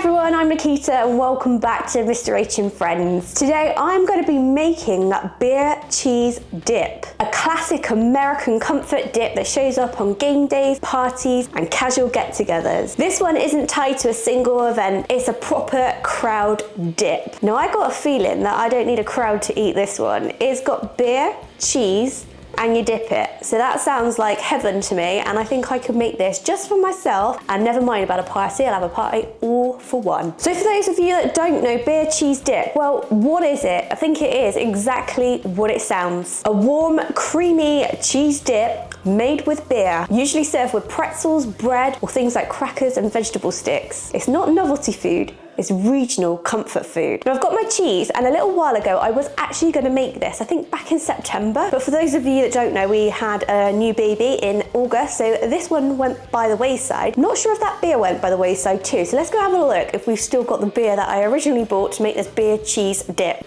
everyone, I'm Nakita and welcome back to Mr. H and Friends. Today I'm going to be making that beer cheese dip, a classic American comfort dip that shows up on game days, parties and casual get-togethers. This one isn't tied to a single event, it's a proper crowd dip. Now I got a feeling that I don't need a crowd to eat this one. It's got beer, cheese, and you dip it. So that sounds like heaven to me, and I think I could make this just for myself, and never mind about a party, I'll have a party all for one. So for those of you that don't know beer cheese dip, well, what is it? I think it is exactly what it sounds. A warm, creamy cheese dip made with beer, usually served with pretzels, bread, or things like crackers and vegetable sticks. It's not novelty food, it's regional comfort food. Now I've got my cheese, and a little while ago I was actually going to make this, I think back in September, but for those of you that don't know, we had a new baby in August, so this one went by the wayside. Not sure if that beer went by the wayside too, so let's go have a look if we've still got the beer that I originally bought to make this beer cheese dip.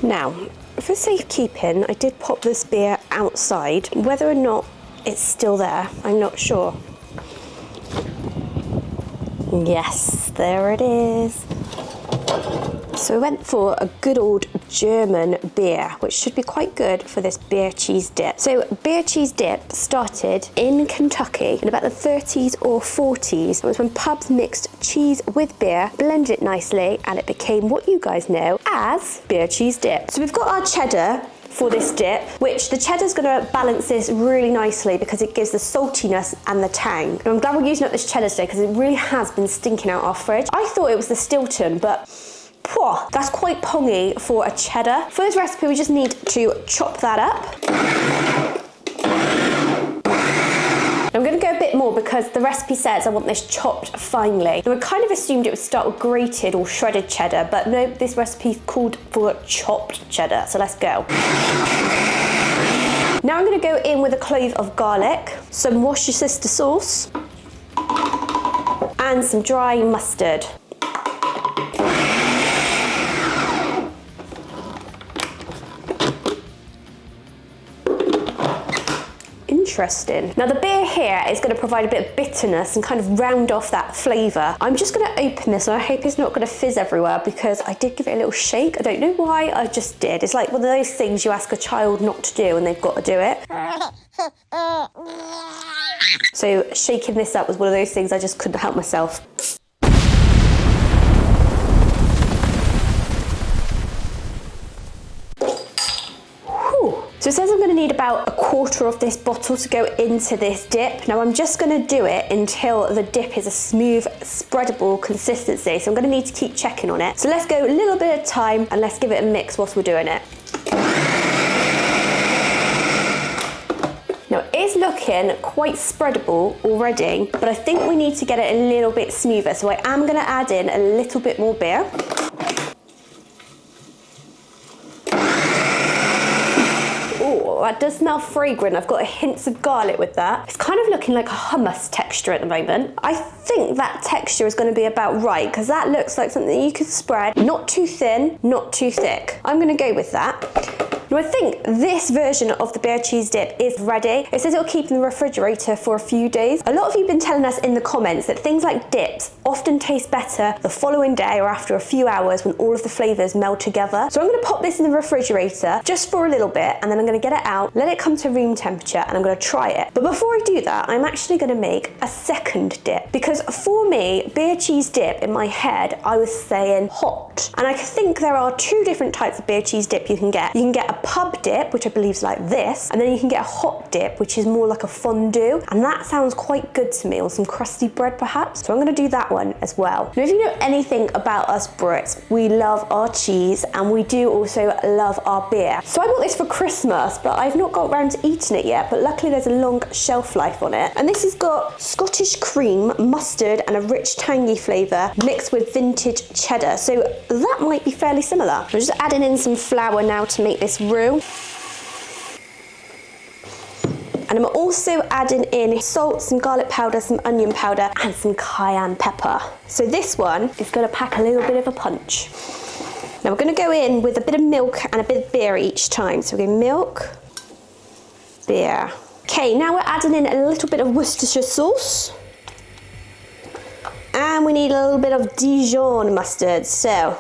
Now, for safekeeping, I did pop this beer outside. Whether or not it's still there, I'm not sure. Yes, there it is. So I went for a good old German beer, which should be quite good for this beer cheese dip. So beer cheese dip started in Kentucky in about the 30s or 40s. It was when pubs mixed cheese with beer, blended it nicely, and it became what you guys know as beer cheese dip. So we've got our cheddar for this dip, which the cheddar's gonna balance this really nicely because it gives the saltiness and the tang. And I'm glad we're using up this cheddar today because it really has been stinking out our fridge. I thought it was the Stilton, but that's quite pongy for a cheddar. For this recipe, we just need to chop that up. I'm going to go a bit more because the recipe says I want this chopped finely. Now I kind of assumed it would start with grated or shredded cheddar, but no, this recipe called for chopped cheddar, so let's go. Now I'm going to go in with a clove of garlic, some Worcestershire sauce, and some dry mustard. Interesting. Now the beer here is going to provide a bit of bitterness and kind of round off that flavour. I'm just going to open this and I hope it's not going to fizz everywhere because I did give it a little shake. I don't know why, I just did. It's like one of those things you ask a child not to do and they've got to do it. So shaking this up was one of those things I just couldn't help myself. So it says I'm going to need about a quarter of this bottle to go into this dip. Now I'm just going to do it until the dip is a smooth, spreadable consistency. So I'm going to need to keep checking on it. So let's go a little bit of time and let's give it a mix whilst we're doing it. Now it is looking quite spreadable already, but I think we need to get it a little bit smoother. So I am going to add in a little bit more beer. That does smell fragrant. I've got hints of garlic with that. It's kind of looking like a hummus texture at the moment. I think that texture is going to be about right because that looks like something you could spread. Not too thin, not too thick. I'm going to go with that. Now I think this version of the beer cheese dip is ready. It says it'll keep in the refrigerator for a few days. A lot of you have been telling us in the comments that things like dips often taste better the following day or after a few hours when all of the flavours meld together. So I'm going to pop this in the refrigerator just for a little bit and then I'm going to get it out, let it come to room temperature and I'm going to try it. But before I do that, I'm actually going to make a second dip because for me, beer cheese dip in my head, I was saying hot. And I think there are two different types of beer cheese dip you can get. You can get a pub dip, which I believe is like this, and then you can get a hot dip, which is more like a fondue, and that sounds quite good to me, or some crusty bread perhaps. So I'm going to do that one as well. Now if you know anything about us Brits, we love our cheese and we do also love our beer. So I bought this for Christmas, but I've not got around to eating it yet, but luckily there's a long shelf life on it. And this has got Scottish cream, mustard and a rich tangy flavour mixed with vintage cheddar. So that might be fairly similar. I'm just adding in some flour now to make this roux. And I'm also adding in salt, some garlic powder, some onion powder, and some cayenne pepper. So this one is going to pack a little bit of a punch. Now we're going to go in with a bit of milk and a bit of beer each time. So we're going milk, beer. Okay, now we're adding in a little bit of Worcestershire sauce. And And we need a little bit of Dijon mustard. So,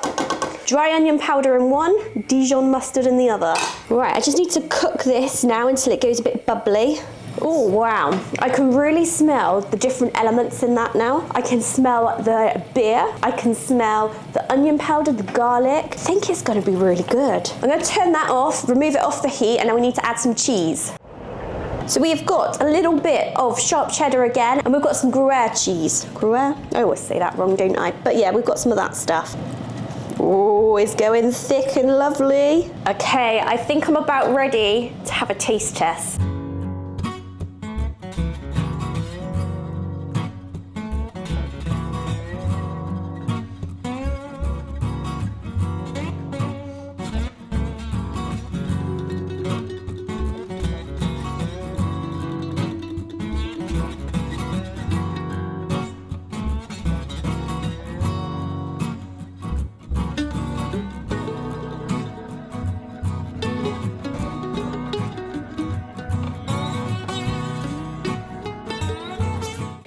dry onion powder in one, Dijon mustard in the other. Right, I just need to cook this now until it goes a bit bubbly. Oh, wow. I can really smell the different elements in that now. I can smell the beer. I can smell the onion powder, the garlic. I think it's going to be really good. I'm going to turn that off, remove it off the heat, and then we need to add some cheese. So we've got a little bit of sharp cheddar again, and we've got some Gruyere cheese. Gruyere? I always say that wrong, don't I? But yeah, we've got some of that stuff. Oh, it's going thick and lovely. Okay, I think I'm about ready to have a taste test.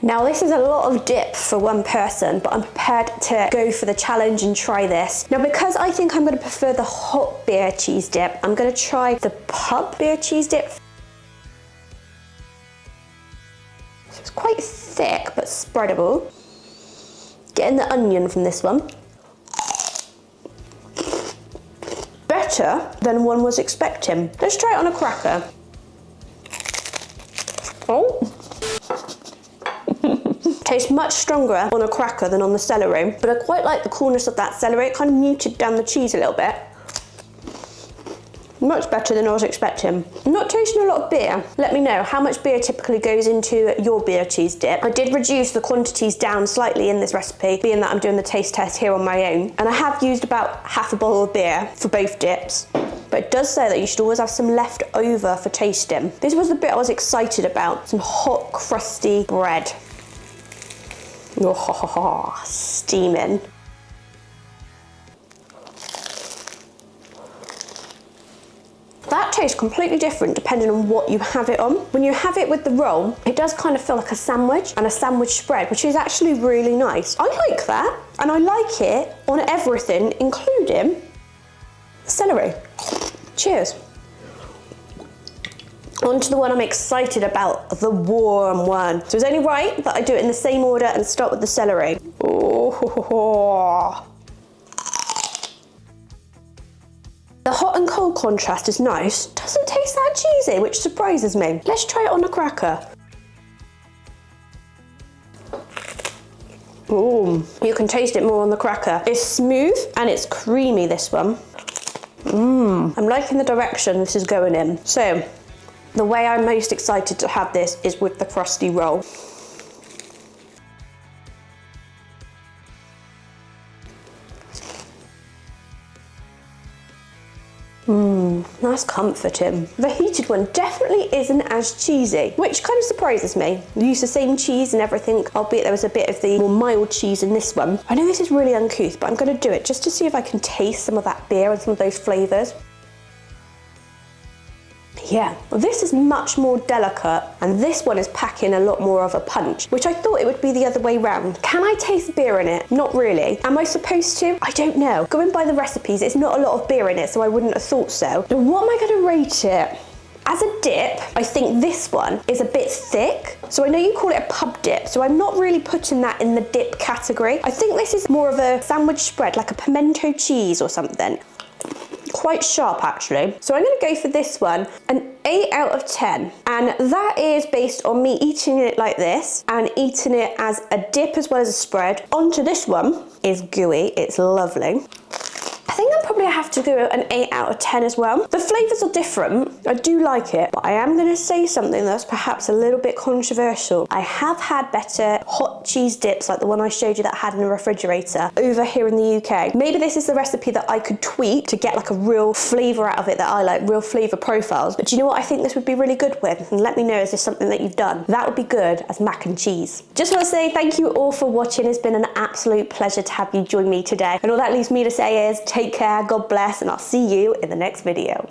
Now this is a lot of dip for one person, but I'm prepared to go for the challenge and try this. Now because I think I'm going to prefer the hot beer cheese dip, I'm going to try the pub beer cheese dip. So it's quite thick but spreadable. Getting the onion from this one. Better than one was expecting. Let's try it on a cracker. Oh. Tastes much stronger on a cracker than on the celery, but I quite like the coolness of that celery. It kind of muted down the cheese a little bit. Much better than I was expecting. I'm not tasting a lot of beer. Let me know how much beer typically goes into your beer cheese dip. I did reduce the quantities down slightly in this recipe, being that I'm doing the taste test here on my own. And I have used about half a bottle of beer for both dips. But it does say that you should always have some left over for tasting. This was the bit I was excited about. Some hot, crusty bread. Oh, steaming. That tastes completely different depending on what you have it on. When you have it with the roll, it does kind of feel like a sandwich and a sandwich spread, which is actually really nice. I like that, and I like it on everything, including celery. Cheers. On to the one I'm excited about, the warm one. So it's only right that I do it in the same order and start with the celery. Oh. The hot and cold contrast is nice. Doesn't taste that cheesy, which surprises me. Let's try it on a cracker. Ooh, you can taste it more on the cracker. It's smooth and it's creamy, this one. I'm liking the direction this is going in. So, the way I'm most excited to have this is with the crusty roll. That's comforting. The heated one definitely isn't as cheesy, which kind of surprises me. We use the same cheese and everything, albeit there was a bit of the more mild cheese in this one. I know this is really uncouth, but I'm going to do it just to see if I can taste some of that beer and some of those flavours. Yeah, well, this is much more delicate, and this one is packing a lot more of a punch, which I thought it would be the other way round. Can I taste beer in it? Not really. Am I supposed to? I don't know. Going by the recipes, it's not a lot of beer in it, so I wouldn't have thought so. Now, what am I going to rate it? As a dip, I think this one is a bit thick. So I know you call it a pub dip, so I'm not really putting that in the dip category. I think this is more of a sandwich spread, like a pimento cheese or something. Quite sharp, actually. So I'm going to go for this one, an 8 out of 10. And that is based on me eating it like this and eating it as a dip as well as a spread. Onto this one is gooey. It's lovely. I think I'll probably have to go an 8 out of 10 as well. The flavours are different. I do like it, but I am going to say something that's perhaps a little bit controversial. I have had better hot cheese dips like the one I showed you that I had in the refrigerator over here in the UK. Maybe this is the recipe that I could tweak to get like a real flavour out of it that I like, real flavour profiles. But do you know what I think this would be really good with? And let me know, is this something that you've done? That would be good as mac and cheese. Just want to say thank you all for watching. It's been an absolute pleasure to have you join me today. And all that leaves me to say is take care, God bless, and I'll see you in the next video.